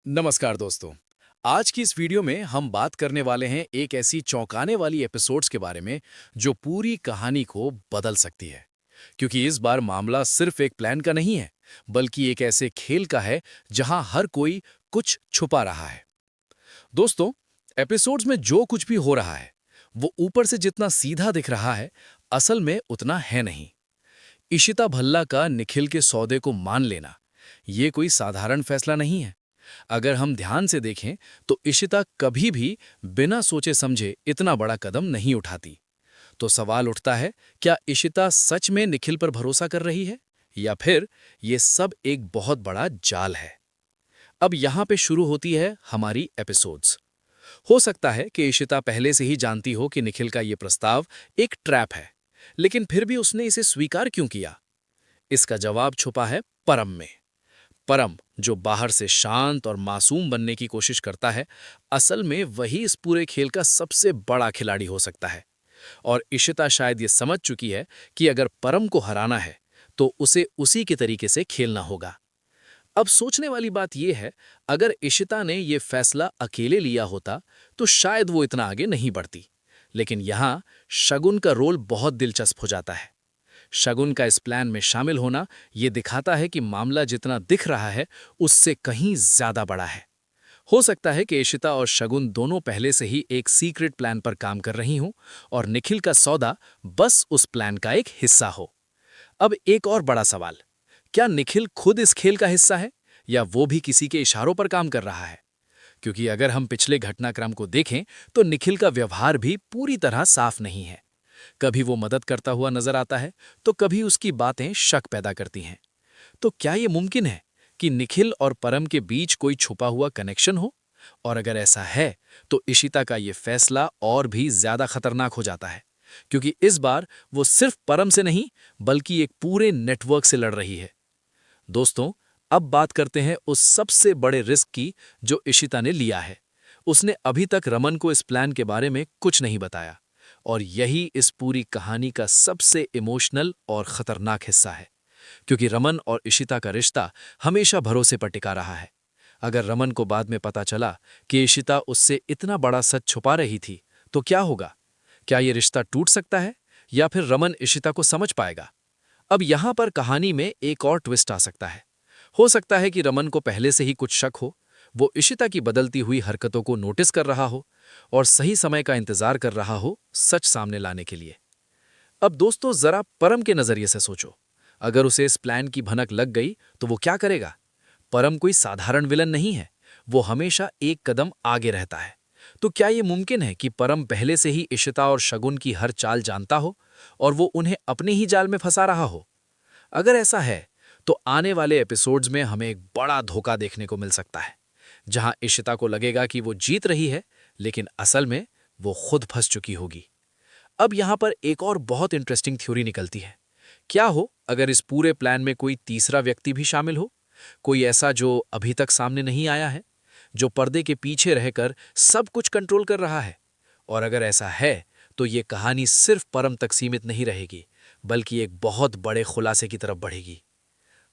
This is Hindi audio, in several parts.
नमस्कार दोस्तों। आज की इस वीडियो में हम बात करने वाले हैं एक ऐसी चौंकाने वाली एपिसोड्स के बारे में जो पूरी कहानी को बदल सकती है। क्योंकि इस बार मामला सिर्फ एक प्लान का नहीं है, बल्कि एक ऐसे खेल का है जहां हर कोई कुछ छुपा रहा है। दोस्तों, एपिसोड्स में जो कुछ भी हो रहा है, वो ऊपर से जितना सीधा दिख रहा है, असल में उतना है नहीं। इशिता भल्ला का निखिल के सौदे को मान लेना, ये कोई साधारण फैसला नहीं है। अगर हम ध्यान से देखें तो इशिता कभी भी बिना सोचे समझे इतना बड़ा कदम नहीं उठाती। तो सवाल उठता है, क्या इशिता सच में निखिल पर भरोसा कर रही है, या फिर ये सब एक बहुत बड़ा जाल है। अब यहाँ पे शुरू होती है हमारी एपिसोड्स। हो सकता है कि इशिता पहले से ही जानती हो कि निखिल का ये प्रस्ताव एक ट्रैप है, लेकिन फिर भी उसने इसे स्वीकार क्यों किया? इसका जवाब छुपा है परम में। परम, जो बाहर से शांत और मासूम बनने की कोशिश करता है, असल में वही इस पूरे खेल का सबसे बड़ा खिलाड़ी हो सकता है। और इशिता शायद ये समझ चुकी है कि अगर परम को हराना है तो उसे उसी के तरीके से खेलना होगा। अब सोचने वाली बात यह है, अगर इशिता ने यह फैसला अकेले लिया होता तो शायद वो इतना आगे नहीं बढ़ती। लेकिन यहां शगुन का रोल बहुत दिलचस्प हो जाता है। शगुन का इस प्लान में शामिल होना ये दिखाता है कि मामला जितना दिख रहा है उससे कहीं ज्यादा बड़ा है। हो सकता है कि इशिता और शगुन दोनों पहले से ही एक सीक्रेट प्लान पर काम कर रही हों और निखिल का सौदा बस उस प्लान का एक हिस्सा हो। अब एक और बड़ा सवाल, क्या निखिल खुद इस खेल का हिस्सा है, या वो भी किसी के इशारों पर काम कर रहा है? क्योंकि अगर हम पिछले घटनाक्रम को देखें तो निखिल का व्यवहार भी पूरी तरह साफ नहीं है। कभी वो मदद करता हुआ नजर आता है, तो कभी उसकी बातें शक पैदा करती हैं। तो क्या ये मुमकिन है कि निखिल और परम के बीच कोई छुपा हुआ कनेक्शन हो? और अगर ऐसा है तो इशिता का ये फैसला और भी ज्यादा खतरनाक हो जाता है, क्योंकि इस बार वो सिर्फ परम से नहीं बल्कि एक पूरे नेटवर्क से लड़ रही है। दोस्तों, अब बात करते हैं उस सबसे बड़े रिस्क की जो इशिता ने लिया है। उसने अभी तक रमन को इस प्लान के बारे में कुछ नहीं बताया, और यही इस पूरी कहानी का सबसे इमोशनल और खतरनाक हिस्सा है। क्योंकि रमन और इशिता का रिश्ता हमेशा भरोसे पर टिका रहा है। अगर रमन को बाद में पता चला कि इशिता उससे इतना बड़ा सच छुपा रही थी, तो क्या होगा? क्या ये रिश्ता टूट सकता है, या फिर रमन इशिता को समझ पाएगा? अब यहां पर कहानी में एक और ट्विस्ट आ सकता है। हो सकता है कि रमन को पहले से ही कुछ शक हो, वो इशिता की बदलती हुई हरकतों को नोटिस कर रहा हो और सही समय का इंतजार कर रहा हो सच सामने लाने के लिए। अब दोस्तों, जरा परम के नजरिए से सोचो। अगर उसे इस प्लान की भनक लग गई तो वो क्या करेगा? परम कोई साधारण विलन नहीं है, वो हमेशा एक कदम आगे रहता है। तो क्या ये मुमकिन है कि परम पहले से ही इशिता और शगुन की हर चाल जानता हो और वो उन्हें अपने ही जाल में फंसा रहा हो? अगर ऐसा है तो आने वाले एपिसोड्स में हमें एक बड़ा धोखा देखने को मिल सकता है, जहां इशिता को लगेगा कि वो जीत रही है, लेकिन असल में वो खुद फंस चुकी होगी। अब यहां पर एक और बहुत इंटरेस्टिंग थ्योरी निकलती है। क्या हो अगर इस पूरे प्लान में कोई तीसरा व्यक्ति भी शामिल हो, कोई ऐसा जो अभी तक सामने नहीं आया है, जो पर्दे के पीछे रहकर सब कुछ कंट्रोल कर रहा है? और अगर ऐसा है तो ये कहानी सिर्फ परम तक सीमित नहीं रहेगी, बल्कि एक बहुत बड़े खुलासे की तरफ बढ़ेगी।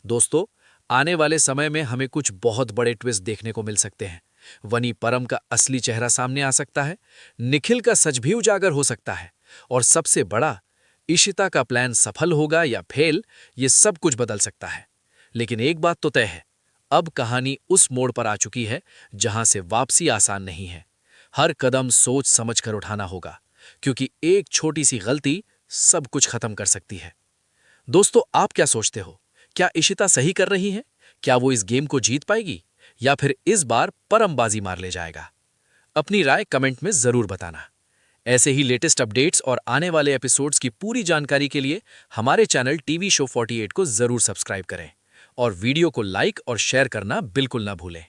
दोस्तों, आने वाले समय में हमें कुछ बहुत बड़े ट्विस्ट देखने को मिल सकते हैं। वनी परम का असली चेहरा सामने आ सकता है, निखिल का सच भी उजागर हो सकता है, और सबसे बड़ा, इशिता का प्लान सफल होगा या फेल, ये सब कुछ बदल सकता है। लेकिन एक बात तो तय है, अब कहानी उस मोड़ पर आ चुकी है जहां से वापसी आसान नहीं है। हर कदम सोच समझ कर उठाना होगा, क्योंकि एक छोटी सी गलती सब कुछ खत्म कर सकती है। दोस्तों, आप क्या सोचते हो? क्या इशिता सही कर रही है? क्या वो इस गेम को जीत पाएगी, या फिर इस बार परम बाजी मार ले जाएगा? अपनी राय कमेंट में जरूर बताना। ऐसे ही लेटेस्ट अपडेट्स और आने वाले एपिसोड्स की पूरी जानकारी के लिए हमारे चैनल टीवी शो 48 को जरूर सब्सक्राइब करें और वीडियो को लाइक और शेयर करना बिल्कुल ना भूलें।